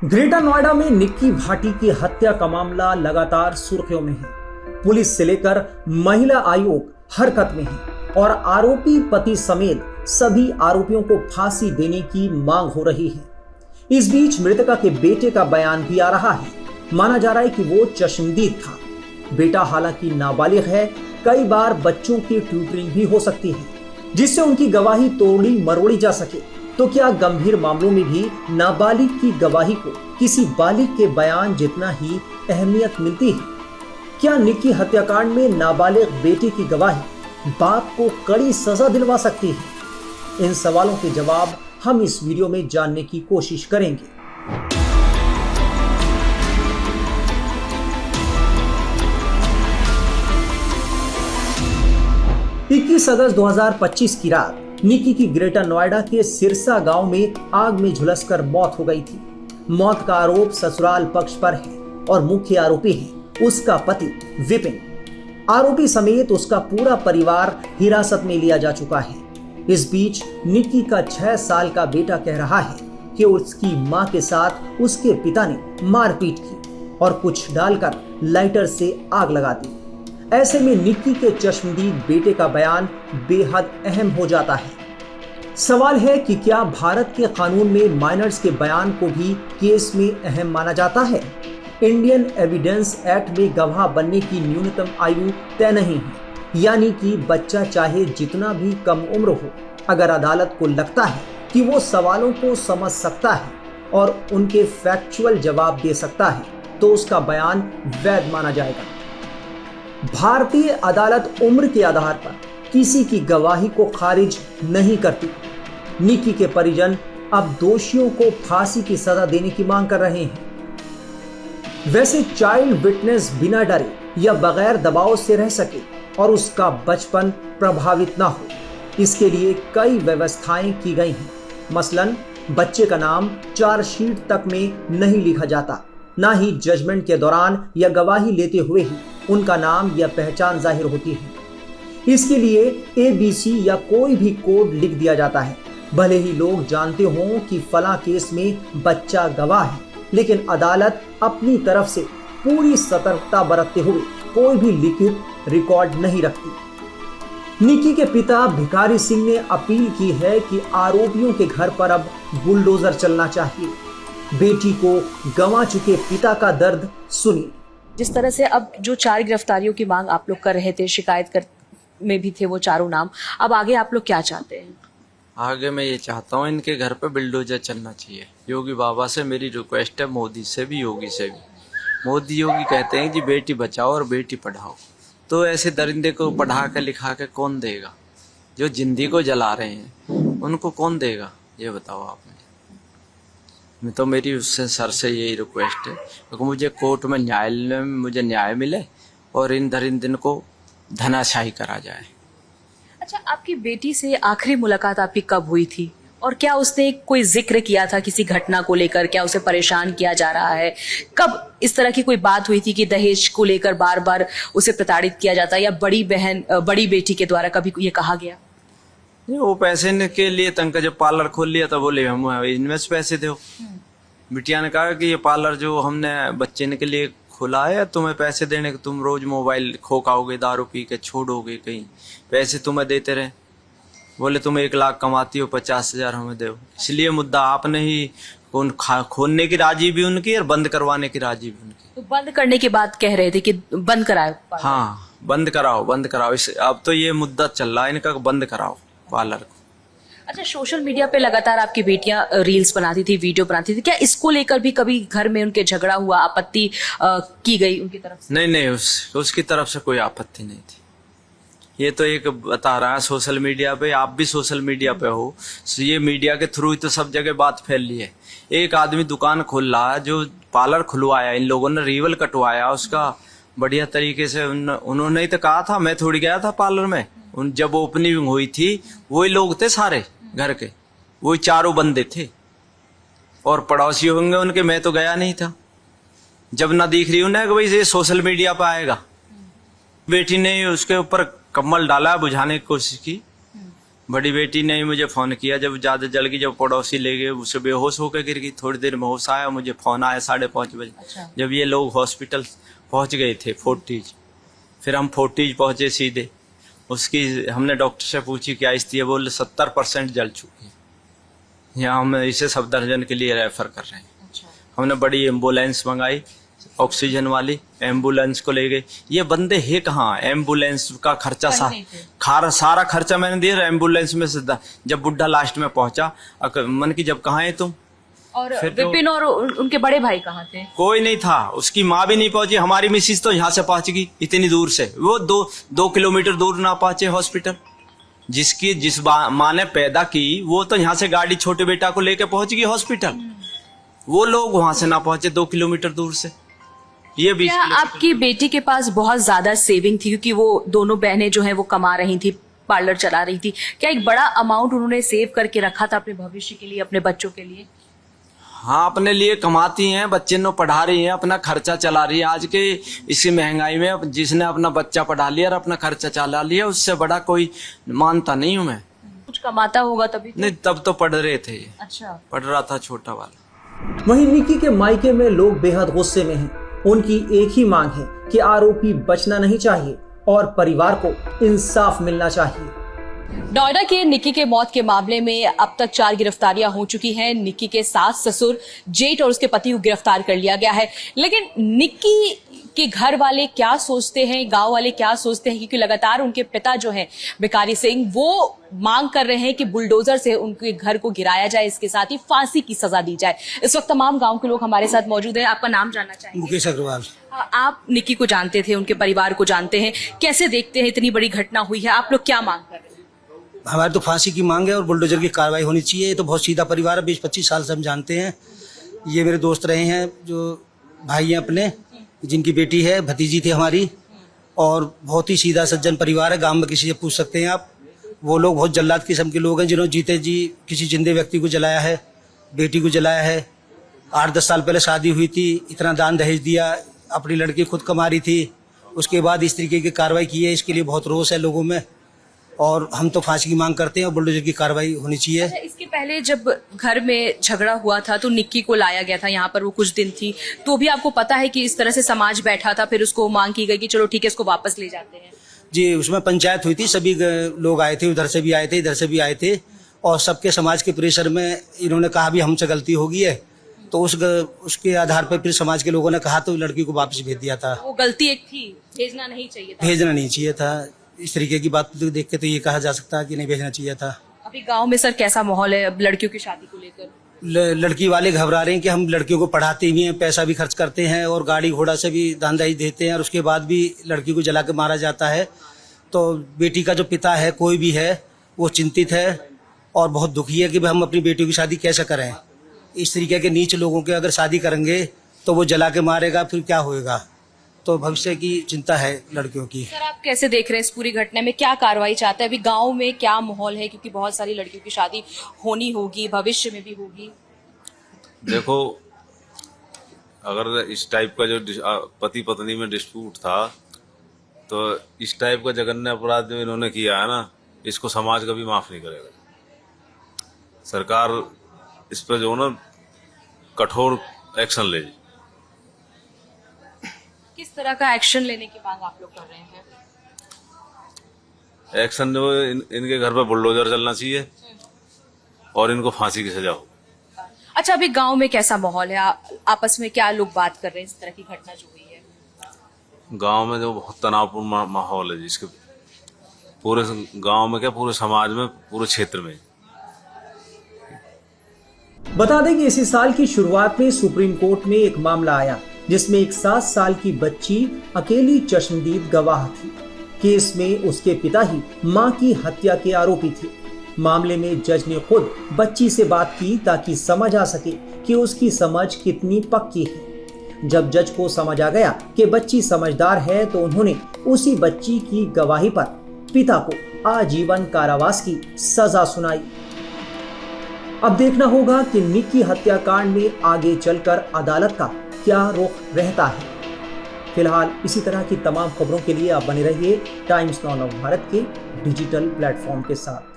Greater Noida में निक्की भाटी की हत्या का मामला लगातार सुर्खियों में है। पुलिस से लेकर महिला आयोग हरकत में है और आरोपी पति समेत सभी आरोपियों को फांसी देने की मांग हो रही है। इस बीच मृतका के बेटे का बयान भी आ रहा है। माना जा रहा है कि वो चश्मदीद था। बेटा हालांकि नाबालिग है, कई बार बच्चों की ट्यूटरिंग भी हो सकती है जिससे उनकी गवाही तोड़ी मरोड़ी जा सके। तो क्या गंभीर मामलों में भी नाबालिग की गवाही को किसी बालिग के बयान जितना ही अहमियत मिलती है? क्या निक्की हत्याकांड में नाबालिग बेटे की गवाही बाप को कड़ी सजा दिलवा सकती है? इन सवालों के जवाब हम इस वीडियो में जानने की कोशिश करेंगे। 21 अगस्त 2025 की रात निक्की की ग्रेटर नोएडा के सिरसा गांव में आग में झुलसकर मौत हो गई थी। मौत का आरोप ससुराल पक्ष पर है और मुख्य आरोपी है उसका पति विपिन। आरोपी समेत उसका पूरा परिवार हिरासत में लिया जा चुका है। इस बीच निक्की का 6 साल का बेटा कह रहा है कि उसकी मां के साथ उसके पिता ने मारपीट की और कुछ डालकर लाइटर से आग लगा दी। ऐसे में निक्की के चश्मदीद बेटे का बयान बेहद अहम हो जाता है। सवाल है कि क्या भारत के कानून में माइनर्स के बयान को भी केस में अहम माना जाता है? इंडियन एविडेंस एक्ट में गवाह बनने की न्यूनतम आयु तय नहीं है, यानी कि बच्चा चाहे जितना भी कम उम्र हो, अगर अदालत को लगता है कि वो सवालों को समझ सकता है और उनके फैक्चुअल जवाब दे सकता है, तो उसका बयान वैध माना जाएगा। भारतीय अदालत उम्र के आधार पर किसी की गवाही को खारिज नहीं करती। निक्की के परिजन अब दोषियों को फांसी की सजा देने की मांग कर रहे हैं। वैसे चाइल्ड विटनेस बिना डरे या बगैर दबाव से रह सके और उसका बचपन प्रभावित ना हो, इसके लिए कई व्यवस्थाएं की गई हैं। मसलन बच्चे का नाम चार्जशीट तक में नहीं लिखा जाता, ना ही जजमेंट के दौरान या गवाही लेते हुए ही उनका नाम या पहचान जाहिर होती है। इसके लिए ABC या कोई भी कोड लिख दिया जाता है। भले ही लोग जानते हों कि फला केस में बच्चा गवाह है, लेकिन अदालत अपनी तरफ से पूरी सतर्कता बरतते हुए कोई भी लिखित रिकॉर्ड नहीं रखती। निक्की के पिता भिखारी सिंह ने अपील की है कि आरोपियों के घर पर अब बुलडोजर चलना चाहिए। बेटी को गंवा चुके पिता का दर्द सुनिए। जिस तरह से अब जो 4 गिरफ्तारियों की मांग आप लोग कर रहे थे, शिकायत कर में भी थे वो चारों नाम, अब आगे आप लोग क्या चाहते हैं? आगे मैं ये चाहता हूँ इनके घर पे बुलडोजर चलना चाहिए। योगी बाबा से मेरी रिक्वेस्ट है, मोदी से भी, योगी से भी। मोदी योगी कहते हैं कि बेटी बचाओ और बेटी पढ़ाओ, तो ऐसे दरिंदे को पढ़ा के लिखा के कौन देगा? जो जिंदगी को जला रहे हैं उनको कौन देगा? ये बताओ आप। मैं तो मेरी उससे सर से यही रिक्वेस्ट है क्योंकि मुझे कोर्ट में न्याय मिले और इन दरिंदन को धनाशाही करा जाए। अच्छा, आपकी बेटी से आखिरी मुलाकात आपकी कब हुई थी और क्या उसने कोई जिक्र किया था किसी घटना को लेकर? क्या उसे परेशान किया जा रहा है? कब इस तरह की कोई बात हुई थी कि दहेज को लेकर बार बार उसे प्रताड़ित किया जाता है, या बड़ी बेटी के द्वारा कभी ये कहा गया? वो पैसे के लिए तंका जब पार्लर खोल लिया था, बोले हम इन्वेस्ट पैसे दो। बिटिया ने कहा कि ये पार्लर जो हमने बच्चे के लिए खुला है, तुम्हें पैसे देने के, तुम रोज मोबाइल खोकाओगे, दारू पी के छोड़ोगे, कहीं पैसे तुम्हें देते रहे। बोले तुम 1 लाख कमाती हो, 50,000 हमें दो। इसलिए मुद्दा आपने ही खोलने की राजी भी उनकी और बंद करवाने की राजी भी उनकी। तो बंद करने की बात कह रहे थे कि बंद कराओ। हाँ, बंद कराओ। इस अब तो ये मुद्दा चल रहा है इनका, बंद कराओ पार्लर को। अच्छा, सोशल मीडिया पे लगातार आपकी बेटियां रील्स बनाती थी, वीडियो बनाती थी, क्या इसको लेकर भी कभी घर में उनके झगड़ा हुआ, आपत्ति की गई उनकी तरफ से? नहीं, उसकी तरफ से कोई आपत्ति नहीं थी। ये तो एक बता रहा है सोशल मीडिया पे, आप भी सोशल मीडिया पे हो, ये मीडिया के थ्रू ही तो सब जगह बात फैल रही है। एक आदमी दुकान खोल रहा है, जो पार्लर खुलवाया, इन लोगों ने रिवल कटवाया उसका बढ़िया तरीके से। उन्होंने ही तो कहा था, मैं थोड़ी गया था पार्लर में। जब ओपनिंग हुई थी वही लोग थे सारे घर के, वही 4 बंदे थे और पड़ोसी होंगे उनके, मैं तो गया नहीं था। जब ना दिख रही उन्हें कि भाई ये सोशल मीडिया पर आएगा, बेटी ने उसके ऊपर कम्बल डाला, बुझाने की कोशिश की, बड़ी बेटी ने ही मुझे फ़ोन किया जब ज़्यादा जल गई, जब पड़ोसी ले गए, उसे बेहोश होकर गिर गई। थोड़ी देर में होश आया, मुझे फ़ोन आया 5:30 बजे। अच्छा। जब ये लोग हॉस्पिटल पहुंच गए थे फोर्टीज, फिर हम फोर्टीज पहुंचे सीधे। उसकी हमने डॉक्टर से पूछी क्या स्थिति है, बोले 70% जल चुकी है, यहाँ हम इसे सफदरजंग के लिए रेफर कर रहे हैं। अच्छा। हमने बड़ी एम्बुलेंस मंगाई, ऑक्सीजन वाली एम्बुलेंस को ले गए। ये बंदे है कहाँ, एम्बुलेंस का खर्चा सारा खर्चा मैंने दिया एम्बुलेंस में से। जब बुढ़ा लास्ट में पहुंचा, मन की जब कहाँ है तुम, और विपिन और उनके बड़े भाई कहाँ थे? कोई नहीं था, उसकी माँ भी नहीं पहुंची। हमारी मिसिस तो यहाँ से पहुंच गई इतनी दूर से, वो 2 किलोमीटर दूर ना पहुंचे हॉस्पिटल। जिस माँ ने पैदा की वो तो यहाँ से गाड़ी छोटे बेटा को लेके पहुंच गई हॉस्पिटल, वो लोग वहां से ना पहुंचे 2 किलोमीटर दूर से। ये भी क्या आपकी बेटी के पास बहुत ज्यादा सेविंग थी, क्योंकि वो दोनों बहनें जो हैं वो कमा रही थी, पार्लर चला रही थी, क्या एक बड़ा अमाउंट उन्होंने सेव करके रखा था अपने भविष्य के लिए, अपने बच्चों के लिए? हाँ, अपने लिए कमाती हैं, बच्चे नो पढ़ा रही हैं, अपना खर्चा चला रही है। आज के इसी महंगाई में जिसने अपना बच्चा पढ़ा लिया और अपना खर्चा चला लिया, उससे बड़ा कोई मानता नहीं हूँ मैं। कुछ कमाता होगा तभी तो? नहीं, तब तो पढ़ रहे थे। अच्छा। पढ़ रहा था छोटा वाला। वहीं निक्की के मायके में लोग बेहद गुस्से में हैं। उनकी एक ही मांग है कि आरोपी बचना नहीं चाहिए और परिवार को इंसाफ मिलना चाहिए। नोएडा के निक्की के मौत के मामले में अब तक 4 गिरफ्तारियां हो चुकी हैं। निक्की के सास, ससुर, जेठ और उसके पति को गिरफ्तार कर लिया गया है। लेकिन निक्की के घर वाले क्या सोचते हैं, गांव वाले क्या सोचते हैं, क्योंकि लगातार उनके पिता जो हैं भिखारी सिंह, वो मांग कर रहे हैं कि बुलडोजर से उनके घर को गिराया जाए, इसके साथ ही फांसी की सजा दी जाए। इस वक्त तमाम गांव के लोग हमारे साथ मौजूद हैं। आपका नाम जानना चाहेंगे? मुकेश अग्रवाल। आप निक्की को जानते थे, उनके परिवार को जानते हैं, कैसे देखते हैं इतनी बड़ी घटना हुई है, आप लोग क्या मांग कर रहे हैं? हमारी तो फांसी की मांग है और बुलडोजर की कार्रवाई होनी चाहिए। ये तो बहुत सीधा परिवार है, 20-25 साल से हम जानते हैं। ये मेरे दोस्त रहे हैं, जो भाई हैं अपने, जिनकी बेटी है, भतीजी थी हमारी, और बहुत ही सीधा सज्जन परिवार है। गांव में किसी से पूछ सकते हैं आप। वो लोग बहुत जल्लाद किस्म के लोग हैं, जिन्होंने जीते जी किसी जिंदे व्यक्ति को जलाया है, बेटी को जलाया है। 8-10 साल पहले शादी हुई थी, इतना दान दहेज दिया, अपनी लड़की खुद कमा रही थी, उसके बाद इस तरीके की कार्रवाई की है। इसके लिए बहुत रोष है लोगों में और हम तो फांसी की मांग करते हैं और बुलडोजर की कार्रवाई होनी चाहिए। अच्छा, इसके पहले जब घर में झगड़ा हुआ था तो निक्की को लाया गया था यहाँ पर, वो कुछ दिन थी, तो भी आपको पता है कि इस तरह से समाज बैठा था, फिर उसको मांग की गई कि चलो ठीक है इसको वापस ले जाते हैं? जी, उसमें पंचायत हुई थी, सभी लोग आए थे, उधर से भी आए थे, इधर से भी आए थे, और सबके समाज के प्रेशर में इन्होंने कहा भी हमसे गलती हो गई है, तो उसके आधार पर फिर समाज के लोगों ने कहा तो लड़की को वापस भेज दिया था। वो गलती एक थी, भेजना नहीं चाहिए था। भेजना नहीं चाहिए था। इस तरीके की बात देख के तो ये कहा जा सकता है कि नहीं भेजना चाहिए था। अभी गांव में सर कैसा माहौल है अब लड़कियों की शादी को लेकर? लड़की वाले घबरा रहे हैं कि हम लड़कियों को पढ़ाते भी हैं, पैसा भी खर्च करते हैं और गाड़ी घोड़ा से भी दान दहेज देते हैं, और उसके बाद भी लड़की को जला के मारा जाता है। तो बेटी का जो पिता है, कोई भी है, वो चिंतित है और बहुत दुखी है कि भाई हम अपनी बेटियों की शादी कैसे करें। इस तरीके के नीच लोगों के अगर शादी करेंगे तो वो जला के मारेगा, फिर क्या होएगा। तो भविष्य की चिंता है लड़कियों की। सर आप कैसे देख रहे हैं इस पूरी घटना में, क्या कार्रवाई चाहते हैं? अभी गांव में क्या माहौल है, क्योंकि बहुत सारी लड़कियों की शादी होनी होगी, भविष्य में भी होगी? देखो, अगर इस टाइप का जो पति पत्नी में डिस्प्यूट था, तो इस टाइप का जघन्य अपराध जो इन्होंने किया है ना, इसको समाज कभी माफ नहीं करेगा। सरकार इस पर जो ना कठोर एक्शन ले। किस तरह का एक्शन लेने की मांग आप लोग कर रहे हैं? एक्शन जो इनके घर पे बुलडोजर चलना चाहिए और इनको फांसी की सजा हो। अच्छा, अभी गांव में कैसा माहौल है, आपस में क्या लोग बात कर रहे हैं इस तरह की घटना जो हुई है? गांव में जो बहुत तनावपूर्ण माहौल है, जिसके पूरे गांव में क्या, पूरे समाज में, पूरे क्षेत्र में। बता दें कि इसी साल की शुरुआत में सुप्रीम कोर्ट में एक मामला आया जिसमें एक 7 साल की बच्ची अकेली चश्मदीद गवाह थी। केस में उसके पिता ही मां की हत्या के आरोपी थे। मामले में जज ने खुद बच्ची से बात की ताकि समझ आ सके कि उसकी समझ कितनी पक्की है। जब जज को समझ आ गया कि बच्ची समझदार है तो उन्होंने उसी बच्ची की गवाही पर पिता को आजीवन कारावास की सजा सुनाई। अब देखना होगा कि निक्की हत्याकांड में आगे चलकर अदालत का क्या रुख रहता है। फिलहाल इसी तरह की तमाम खबरों के लिए आप बने रहिए टाइम्स नाउ भारत के डिजिटल प्लेटफॉर्म के साथ।